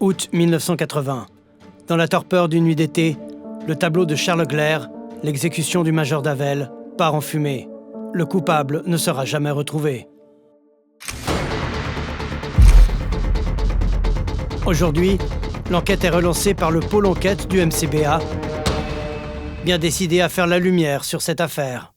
Août 1980. Dans la torpeur d'une nuit d'été, le tableau de Charles Glair, l'exécution du major Davel, part en fumée. Le coupable ne sera jamais retrouvé. Aujourd'hui, l'enquête est relancée par le pôle enquête du MCBA, bien décidé à faire la lumière sur cette affaire.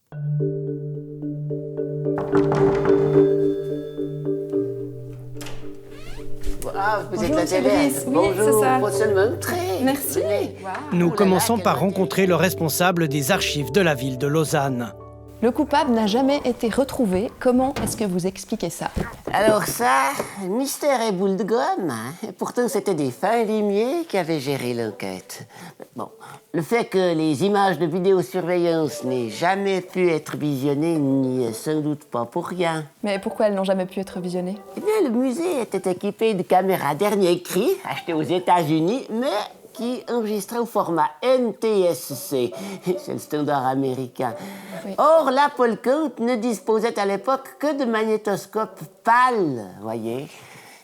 Ah, vous êtes Bonjour, la télé. oui, Bonjour, c'est ça. faut seulement entrer. Merci. Venez. Nous Oh là commençons là, par quelle rencontrer le responsable des archives de la ville de Lausanne. Le coupable n'a jamais été retrouvé. Comment est-ce que vous expliquez ça? Alors ça, mystère et boule de gomme. Hein. Pourtant, c'était des fins limiers qui avaient géré l'enquête. Bon, le fait que les images de vidéosurveillance n'aient jamais pu être visionnées n'y est sans doute pas pour rien. Mais pourquoi elles n'ont jamais pu être visionnées? Eh bien, le musée était équipé de caméras dernier cri, achetées aux États-Unis, mais qui enregistraient au format NTSC. C'est le standard américain. Oui. Or, la Paul Kent ne disposait à l'époque que de magnétoscopes pâles, voyez.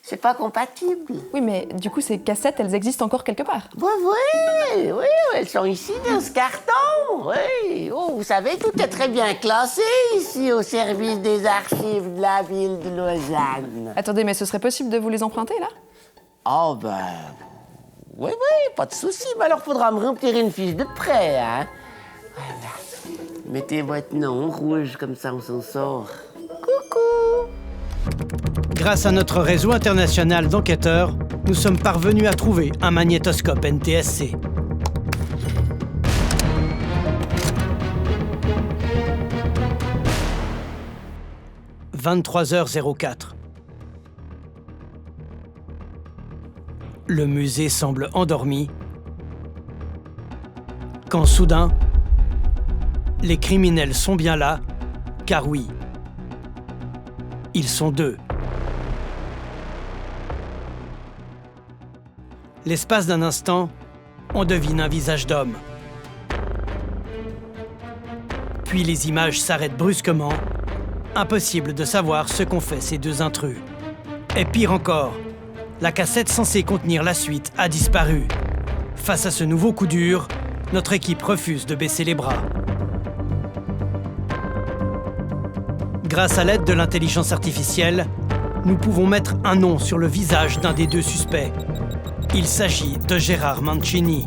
C'est pas compatible. Oui, mais du coup, ces cassettes, elles existent encore quelque part. Oui, elles sont ici dans ce carton, oui. Oh, vous savez, tout est très bien classé ici au service des archives de la ville de Lausanne. Attendez, mais ce serait possible de vous les emprunter, là? Oh, ben... Oui, pas de souci. Mais alors, faudra me remplir une fiche de prêt, hein. Voilà. Mettez votre nom en rouge, comme ça on s'en sort. Coucou! Grâce à notre réseau international d'enquêteurs, nous sommes parvenus à trouver un magnétoscope NTSC. « 23h04. Le musée semble endormi, quand soudain, les criminels sont bien là, car oui, ils sont deux. L'espace d'un instant, on devine un visage d'homme. Puis les images s'arrêtent brusquement. Impossible de savoir ce qu'ont fait ces deux intrus. Et pire encore, la cassette censée contenir la suite a disparu. Face à ce nouveau coup dur, notre équipe refuse de baisser les bras. Grâce à l'aide de l'intelligence artificielle, nous pouvons mettre un nom sur le visage d'un des deux suspects. Il s'agit de Gérard Mancini.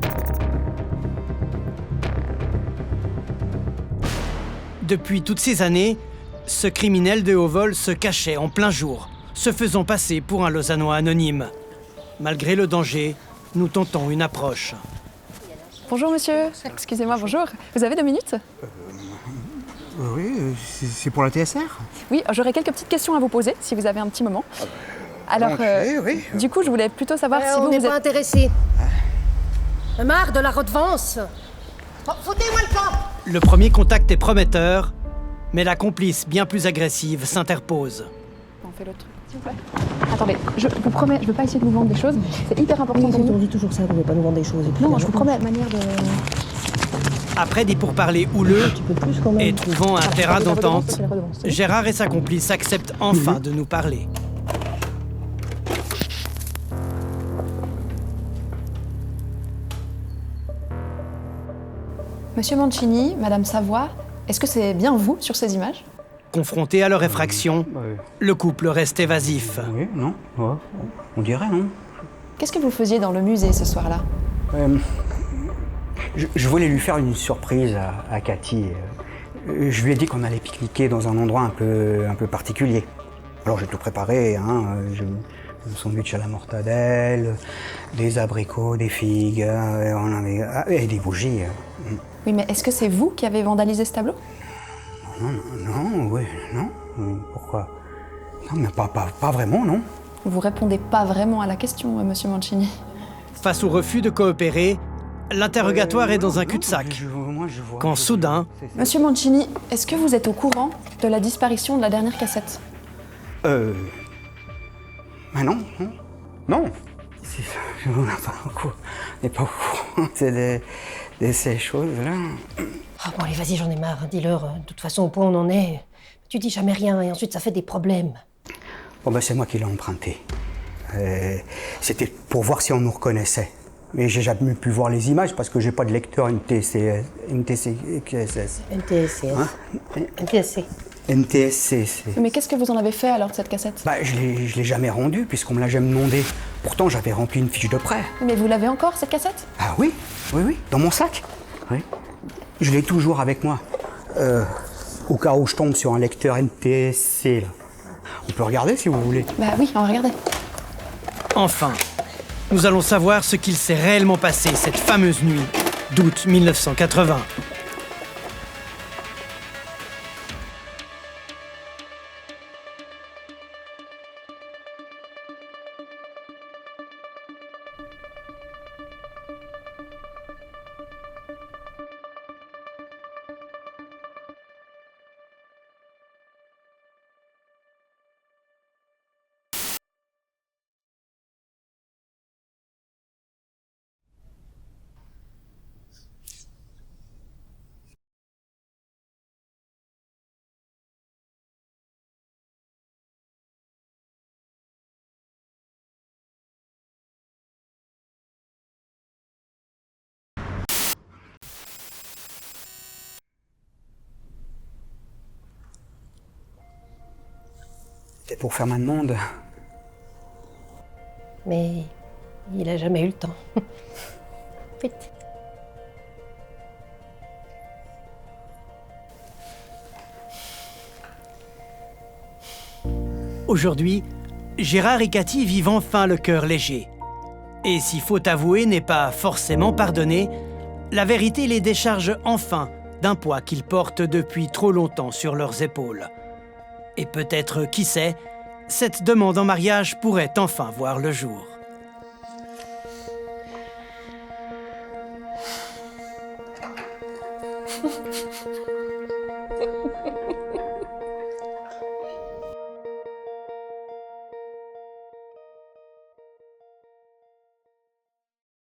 Depuis toutes ces années, ce criminel de haut vol se cachait en plein jour, se faisant passer pour un Lausannois anonyme. Malgré le danger, nous tentons une approche. Bonjour, monsieur. Excusez-moi, bonjour. Vous avez 2 minutes? Oui, c'est pour la TSR? Oui, j'aurais quelques petites questions à vous poser, si vous avez un petit moment. Alors, oui. du coup, je voulais plutôt savoir si on vous n'est êtes... pas intéressé. Marre de la redevance. Oh, foutez-moi le camp. Le premier contact est prometteur, mais la complice, bien plus agressive, s'interpose. On fait l'autre truc, s'il vous plaît. Attendez, je vous promets, je veux pas essayer de vous vendre des choses. C'est hyper important pour On nous. dit toujours ça, qu'on ne veut pas nous vendre des choses. Et puis, Non, je vous promets, manière de... Après des pourparlers houleux Tu peux plus quand même. et trouvant un terrain c'est la redevance, d'entente, c'est la redevance. Gérard et sa complice acceptent enfin de nous parler. Monsieur Mancini, Madame Savoie, est-ce que c'est bien vous sur ces images? Confronté à leur effraction, le couple reste évasif. Oui, non, ouais, on dirait, non? Qu'est-ce que vous faisiez dans le musée ce soir-là? Je voulais lui faire une surprise à Cathy. Je lui ai dit qu'on allait pique-niquer dans un endroit un peu particulier. Alors j'ai tout préparé, hein, un sandwich à la mortadelle, des abricots, des figues, et des bougies. Oui, mais est-ce que c'est vous qui avez vandalisé ce tableau? Non, pourquoi? Non, mais pas vraiment, non. Vous répondez pas vraiment à la question, monsieur Mancini. Face au refus de coopérer, l'interrogatoire est dans un cul-de-sac. Quand soudain, Monsieur Mancini, est-ce que vous êtes au courant de la disparition de la dernière cassette? Ah non. On n'est pas au courant de ces choses-là. Ah bon, allez, vas-y, j'en ai marre. Dis-leur, de toute façon, au point où on en est, tu dis jamais rien et ensuite ça fait des problèmes. Bon, ben, c'est moi qui l'ai emprunté. C'était pour voir si on nous reconnaissait. Mais j'ai jamais pu voir les images parce que j'ai pas de lecteur NTSC. NTSC. Hein? NTSC. NTSC. Mais qu'est-ce que vous en avez fait alors de cette cassette? Bah, je l'ai jamais rendue puisqu'on me l'a jamais demandé. Pourtant, j'avais rempli une fiche de prêt. Mais vous l'avez encore cette cassette? Ah oui, oui, dans mon sac. Oui. Je l'ai toujours avec moi. Au cas où je tombe sur un lecteur NTSC. Là. On peut regarder si vous voulez. Bah oui, on va regarder. Enfin, nous allons savoir ce qu'il s'est réellement passé cette fameuse nuit d'août 1980. C'était pour faire ma demande. Mais il a jamais eu le temps. Vite. Aujourd'hui, Gérard et Cathy vivent enfin le cœur léger. Et si faute avouée n'est pas forcément pardonnée, la vérité les décharge enfin d'un poids qu'ils portent depuis trop longtemps sur leurs épaules. Et peut-être, qui sait, cette demande en mariage pourrait enfin voir le jour.